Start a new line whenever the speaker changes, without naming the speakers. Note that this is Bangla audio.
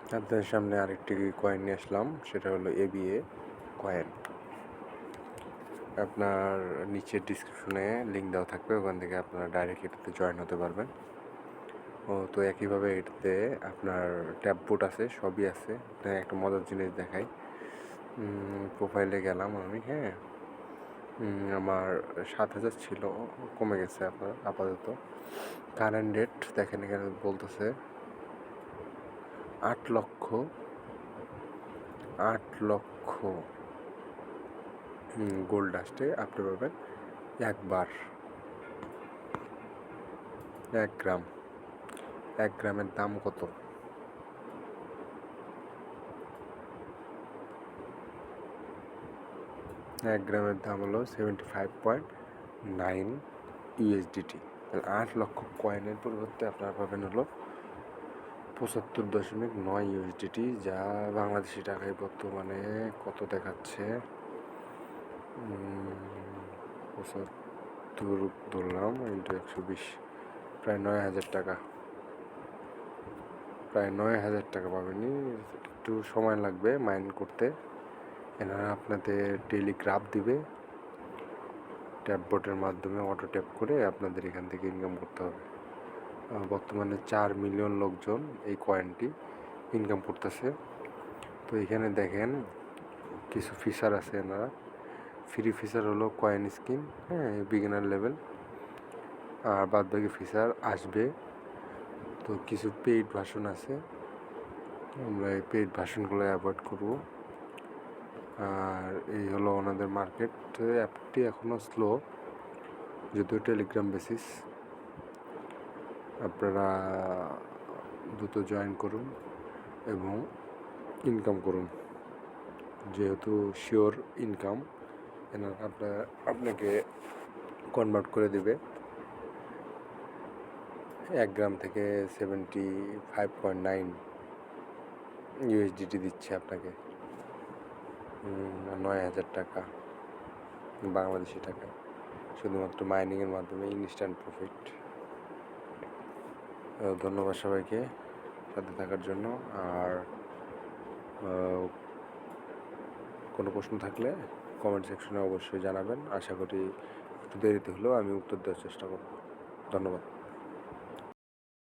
আপনাদের সামনে আরেকটি কয়েন নিয়ে আসলাম, সেটা হলো ABA কয়েন। আপনার নিচের ডিসক্রিপশনে লিঙ্ক দেওয়া থাকবে, ওখান থেকে আপনারা ডাইরেক্ট এটাতে জয়েন হতে পারবেন। তো একইভাবে এটাতে আপনার ট্যাব বোর্ড আছে, সবই আছে। একটা মজার জিনিস দেখাই, প্রোফাইলে গেলাম আমি, হ্যাঁ, আমার 7,000 ছিল, কমে গেছে আপনার আপাতত। কারেন্ট ডেট দেখেন, এখানে বলতেছে 8 লক্ষ গোল্ড ডাস্টে আপনি পাবেন একবার 1 গ্রাম। 1 গ্রামের দাম কত? 1 গ্রামের দাম হলো 75.9 USDT। তাহলে 8 লক্ষ কয়েনের পরিবর্তে আপনারা পাবেন হলো 75.9 USDT, যা বাংলাদেশি টাকায় বর্তমানে কত দেখাচ্ছে? 75 ধরলাম ইন্টু 120, প্রায় 9,000 টাকা। প্রায় 9,000 টাকা পাবেনি। একটু সময় লাগবে মাইন্ড করতে। এনারা আপনাদের ডেইলি গ্রাফ দিবে, ট্যাব বোর্ডের মাধ্যমে অটো ট্যাপ করে আপনাদের এখান থেকে ইনকাম করতে হবে। বর্তমানে 4 মিলিয়ন লোকজন এই কয়েনটি ইনকাম করতেছে। তো এখানে দেখেন কিছু ফিচার আছে। এনারা ফ্রি ফিচার হলো কয়েন স্কিন, হ্যাঁ, বিগিনার লেভেল, আর বাদ বাকি ফিচার আসবে। তো কিছু পেইড ভার্সন আছে, আমরা এই পেইড ভার্সনগুলো অ্যাভয়েড করব। আর এই হলো ওনাদের মার্কেট। অ্যাপটি এখনও স্লো, যদিও টেলিগ্রাম বেসিস। আপনারা দ্রুত জয়েন করুন এবং ইনকাম করুন, যেহেতু শিওর ইনকাম। এনারা আপনাকে কনভার্ট করে দিবে। 1 গ্রাম থেকে 75.9 USDT দিচ্ছে আপনাকে, 9,000 টাকা বাংলাদেশি টাকা, শুধুমাত্র মাইনিংয়ের মাধ্যমে ইনস্ট্যান্ট প্রফিট। ধন্যবাদ সবাইকে সাথে থাকার জন্য। আর কোনো প্রশ্ন থাকলে কমেন্ট সেকশনে অবশ্যই জানাবেন। আশা করি একটু দেরিতে হলেও আমি উত্তর দেওয়ার চেষ্টা করব। ধন্যবাদ।